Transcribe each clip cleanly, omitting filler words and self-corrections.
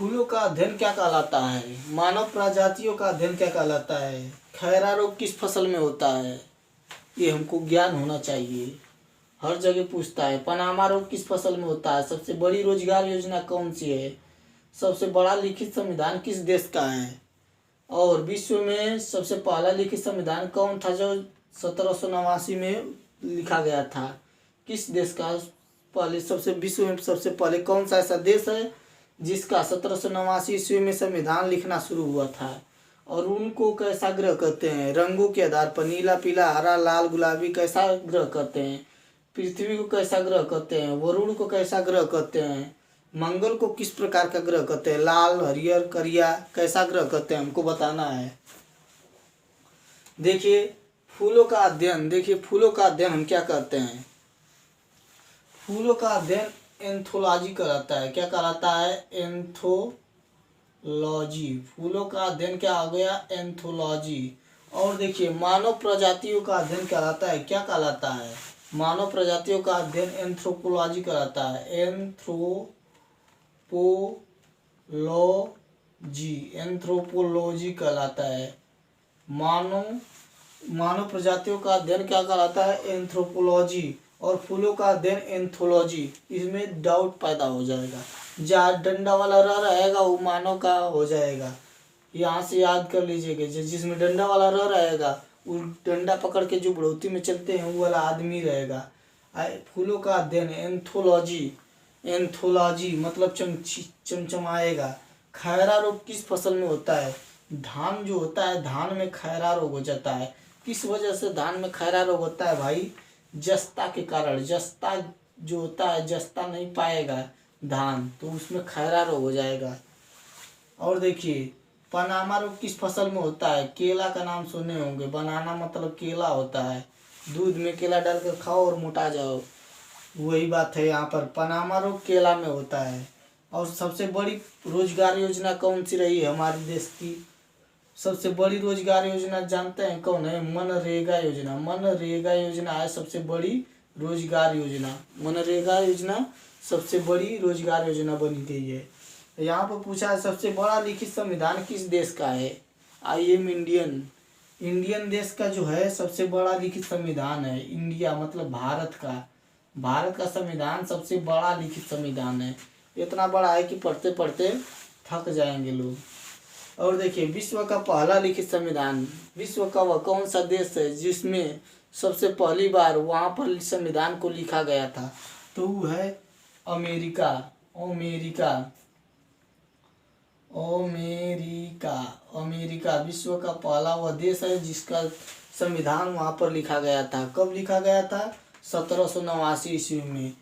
फूलों का अध्ययन क्या कहलाता है? मानव प्रजातियों का अध्ययन क्या कहलाता है? खैरा रोग किस फसल में होता है? ये हमको ज्ञान होना चाहिए, हर जगह पूछता है। पनामा रोग किस फसल में होता है? सबसे बड़ी रोजगार योजना कौन सी है? सबसे बड़ा लिखित संविधान किस देश का है? और विश्व में सबसे पहला लिखित संविधान कौन था जो 1789 में लिखा गया था? किस देश का पहले सबसे विश्व में सबसे पहले कौन सा ऐसा देश है जिसका 1789 ईस्वी में संविधान लिखना शुरू हुआ था? और उनको कैसा ग्रह कहते हैं? रंगों के आधार पर नीला, पीला, हरा, लाल, गुलाबी कैसा ग्रह कहते हैं? पृथ्वी को कैसा ग्रह कहते हैं? वरुण को कैसा ग्रह कहते हैं? मंगल को किस प्रकार का ग्रह कहते हैं? लाल, हरियर, करिया कैसा ग्रह कहते हैं? हमको बताना है। देखिए फूलों का अध्ययन, देखिए फूलों का अध्ययन हम क्या कहते हैं? फूलों का अध्ययन एंथोलॉजी कहलाता है। क्या कहलाता है? एंथोलॉजी। फूलों का अध्ययन क्या हो गया? एंथोलॉजी। और देखिए मानव प्रजातियों का अध्ययन कहलाता है। क्या कहलाता है? मानव प्रजातियों का अध्ययन एंथ्रोपोलॉजी कहलाता है। एंथ्रोपोलॉजी कहलाता है। मानव प्रजातियों का अध्ययन क्या कहलाता है? एंथ्रोपोलॉजी। और फूलों का अध्ययन एंथोलॉजी। इसमें डाउट पैदा हो जाएगा, जहाँ डंडा वाला रह रहेगा वो मानव का हो जाएगा। यहाँ से याद कर लीजिएगा, जिसमें डंडा वाला रह रहेगा वो डंडा पकड़ के जो बढ़ोती में चलते हैं वो वाला आदमी रहेगा। फूलों का अध्ययन एंथोलॉजी। एंथोलॉजी मतलब चमचमाएगा। खैरा रोग किस फसल में होता है? धान जो होता है, धान में खैरा रोग हो जाता है। किस वजह से धान में खैरा रोग होता है भाई? जस्ता के कारण। जस्ता जो होता है, जस्ता नहीं पाएगा धान, तो उसमें खैरा रोग हो जाएगा। और देखिए पनामा रोग किस फसल में होता है? केला का नाम सुने होंगे। बनाना मतलब केला होता है। दूध में केला डालकर खाओ और मोटा जाओ, वही बात है यहाँ पर। पनामा रोग केला में होता है। और सबसे बड़ी रोजगार योजना कौन सी रही है हमारे देश की? सबसे बड़ी रोजगार योजना जानते हैं कौन है? मनरेगा योजना। मनरेगा योजना है सबसे बड़ी रोजगार योजना। मनरेगा योजना सबसे बड़ी रोजगार योजना बनी गई है। यहाँ पर पूछा है सबसे बड़ा लिखित संविधान किस देश का है? I am Indian. इंडियन देश का जो है सबसे बड़ा लिखित संविधान है। इंडिया मतलब भारत का। भारत का संविधान सबसे बड़ा लिखित संविधान है। इतना बड़ा है कि पढ़ते पढ़ते थक जाएंगे लोग। और देखिए विश्व का पहला लिखित संविधान, विश्व का वह कौन सा देश है जिसमें सबसे पहली बार वहाँ पर संविधान को लिखा गया था? तो वो है अमेरिका। अमेरिका। अमेरिका। अमेरिका विश्व का पहला वह देश है जिसका संविधान वहाँ पर लिखा गया था। कब लिखा गया था? 1789 ईस्वी में।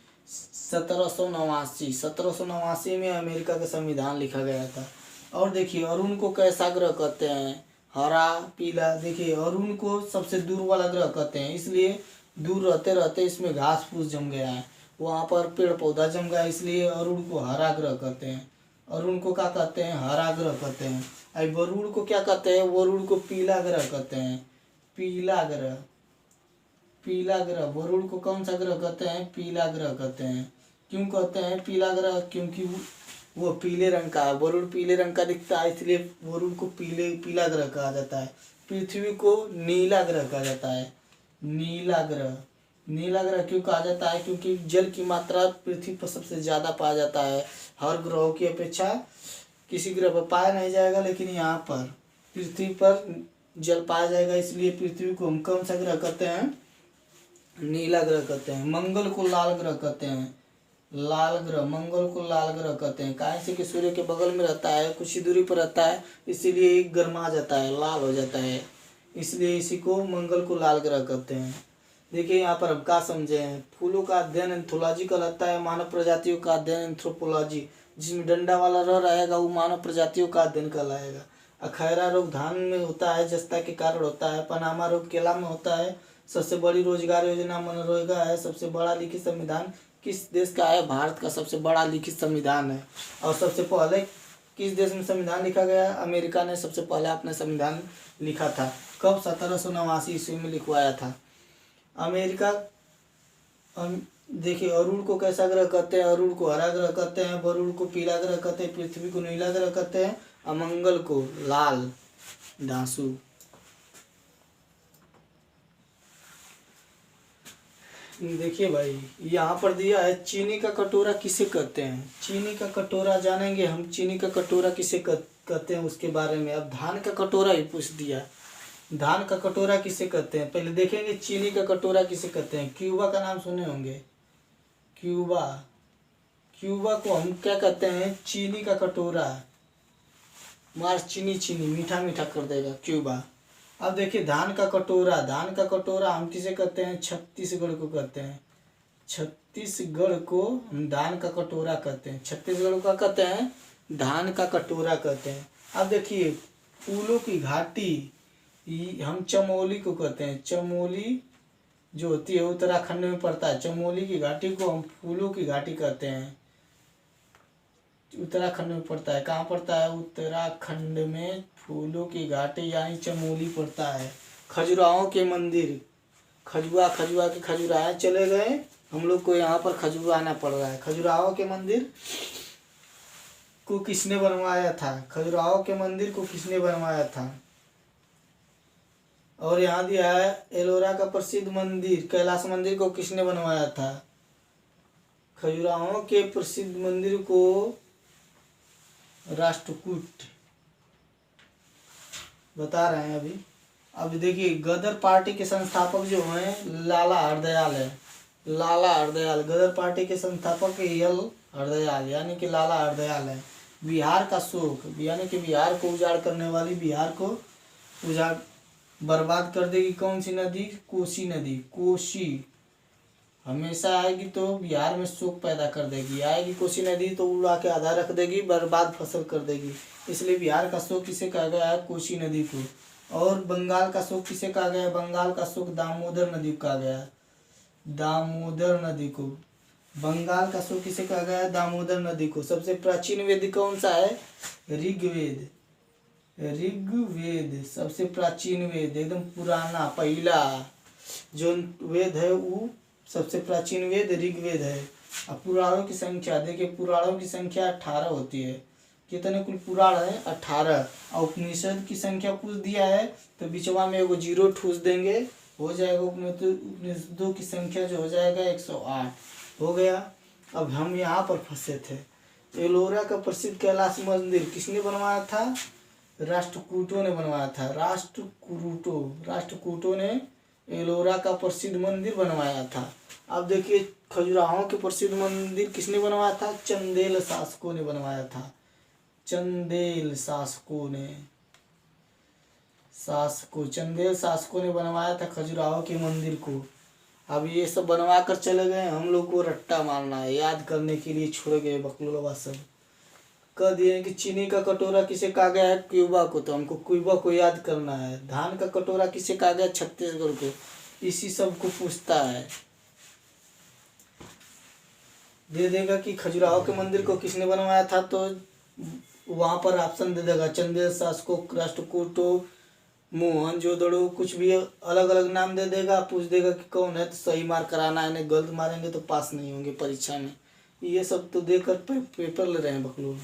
1789 में अमेरिका का संविधान लिखा गया था। और देखिए अरुण को कैसा ग्रह कहते हैं? हरा, पीला। देखिए अरुण को सबसे दूर वाला ग्रह कहते हैं, इसलिए दूर रहते रहते इसमें घास फूस जम गया है, वहाँ पर पेड़ पौधा जम गया, इसलिए अरुण को हरा ग्रह कहते हैं। अरुण को क्या कहते हैं? हरा ग्रह कहते हैं। अब वरुण को क्या कहते हैं? वरुण को पीला ग्रह कहते हैं। पीला ग्रह। पीला ग्रह। वरुण को कौन सा ग्रह कहते हैं? पीला ग्रह कहते हैं। क्यों कहते हैं पीला ग्रह? क्योंकि वो पीले रंग का है। वरुण पीले रंग का दिखता है, इसलिए वरुण को पीला ग्रह कहा जाता है। पृथ्वी को नीला ग्रह कहा जाता है। नीला ग्रह। नीला ग्रह क्यों कहा जाता है? क्योंकि जल की मात्रा पृथ्वी पर सबसे ज़्यादा पाया जाता है। हर ग्रहों की अपेक्षा किसी ग्रह पर पाया नहीं जाएगा, लेकिन यहाँ पर पृथ्वी पर जल पाया जाएगा, इसलिए पृथ्वी को हम कौन सा ग्रह कहते हैं? नीला ग्रह कहते हैं। मंगल को लाल ग्रह कहते हैं। लाल ग्रह। मंगल को लाल ग्रह कहते हैं काहे से कि सूर्य के बगल में रहता है, कुछ ही दूरी पर रहता है, इसीलिए गर्मा जाता है, लाल हो जाता है, इसलिए इसी को मंगल को लाल ग्रह कहते हैं। देखिए यहाँ पर हम क्या समझे हैं? फूलों का अध्ययन एंथोलॉजी कहलाता है। मानव प्रजातियों का अध्ययन एंथ्रोपोलॉजी। जिसमें डंडा वाला रह रहेगा वो मानव प्रजातियों का अध्ययन कहलाएगा। खैरा रोग धान में होता है, जस्ता के कारण होता है। पनामा रोग केला में होता है। सबसे बड़ी रोजगार योजना मनरेगा है। सबसे बड़ा लिखित संविधान किस देश का है? भारत का सबसे बड़ा लिखित संविधान है। और सबसे पहले किस देश में संविधान लिखा गया? अमेरिका ने सबसे पहले अपना संविधान लिखा था। कब? 1789 ईस्वी में लिखवाया था। अमेरिका देखिए, अरुण को कैसा ग्रह कहते हैं? अरुण को हरा ग्रह कहते हैं, वरुण को पीला ग्रह कहते हैं, पृथ्वी को नीला ग्रह कहते हैं, अमंगल को लाल धांसू। देखिए भाई, यहाँ पर दिया है चीनी का कटोरा किसे कहते हैं? चीनी का कटोरा जानेंगे हम, चीनी का कटोरा किसे कहते हैं उसके बारे में। अब धान का कटोरा ही पूछ दिया, धान का कटोरा किसे कहते हैं? पहले देखेंगे चीनी का कटोरा किसे कहते हैं। क्यूबा का नाम सुने होंगे, क्यूबा। क्यूबा को हम क्या कहते हैं? चीनी का कटोरा। मार चीनी चीनी, मीठा मीठा कर देगा क्यूबा। अब देखिए धान का कटोरा, धान का कटोरा हम किसे कहते हैं? छत्तीसगढ़ को कहते हैं। छत्तीसगढ़ को हम धान का कटोरा कहते हैं। छत्तीसगढ़ को क्या कहते हैं? धान का कटोरा कहते हैं। अब देखिए फूलों की घाटी, हम चमोली को कहते हैं। चमोली जो होती है उत्तराखंड में पड़ता है। चमोली की घाटी को हम फूलों की घाटी कहते हैं। उत्तराखंड में पड़ता है। कहाँ पड़ता है? उत्तराखंड में फूलों की घाटी यानी चमोली पड़ता है। खजुराहों के मंदिर, खजुआ के खजुराहे चले गए, हम लोग को यहाँ पर खजुराना पड़ रहा है। खजुराहों के मंदिर को किसने बनवाया था? खजुराहों के मंदिर को किसने बनवाया था? और यहाँ दिया है एलोरा का प्रसिद्ध मंदिर, कैलाश मंदिर को किसने बनवाया था? खजुराहों के प्रसिद्ध मंदिर को राष्ट्रकूट बता रहे हैं अभी। अब देखिए गदर पार्टी के संस्थापक जो हैं लाला हरदयाल है। लाला हरदयाल गदर पार्टी के संस्थापक एल हरदयाल यानी कि लाला हरदयाल है। बिहार का शोक यानी कि बिहार को उजाड़ करने वाली, बिहार को उजाड़ बर्बाद कर देगी कौन सी नदी? कोसी नदी। कोसी हमेशा आएगी तो बिहार में शोक पैदा कर देगी। आएगी कोसी नदी तो उड़ा के आधा रख देगी, बर्बाद फसल कर देगी। इसलिए बिहार का शोक किसे कहा गया है? कोसी नदी को। और बंगाल का शोक किसे कहा गया है? बंगाल का शोक दामोदर नदी को कहा गया है। दामोदर नदी को। बंगाल का शोक किसे कहा गया है? दामोदर नदी को। सबसे प्राचीन वेद कौन सा है? ऋग्वेद। ऋग्वेद सबसे प्राचीन वेद, एकदम पुराना पहला जो वेद है वो सबसे प्राचीन वेद ऋग्वेद है। अब पुराणों की संख्या देखिए, पुराणों की संख्या 18 होती है। कितने कुल पुराण है? 18। और उपनिषद की संख्या पूछ दिया है तो बिचवा में एगो जीरो ठूस देंगे, हो जाएगा उपनिषदों की संख्या जो हो जाएगा 108 हो गया। अब हम यहाँ पर फंसे थे। एलोरा का प्रसिद्ध कैलाश मंदिर किसने बनवाया था? राष्ट्रकूटों ने बनवाया था। राष्ट्रकूटों ने एलोरा का प्रसिद्ध मंदिर बनवाया था। अब देखिए खजुराहों के प्रसिद्ध मंदिर किसने बनवाया था? चंदेल शासकों ने बनवाया था। चंदेल शासकों ने बनवाया था खजुराहो के मंदिर को। अब ये सब बनवा कर चले गए, हम लोग को रट्टा मारना है, याद करने के लिए छोड़ गए बकलोलवा सब। कह दिए कि चीनी का कटोरा किसे कहा गया है? क्यूबा को, तो हमको क्यूबा को याद करना है। धान का कटोरा किसे कहा गया? छत्तीसगढ़ को। इसी सब को पूछता है। दे देगा कि खजुराहो के मंदिर को किसने बनवाया था, तो वहां पर ऑप्शन दे देगा चंदेल शासकों, राष्ट्रकूटों, मोहनजोदड़ो, कुछ भी अलग अलग नाम दे देगा। पूछ देगा कि कौन है तो सही मार्क कराना है, नहीं गलत मारेंगे तो पास नहीं होंगे परीक्षा में। ये सब तो देकर पेपर ले रहे हैं बकलोल।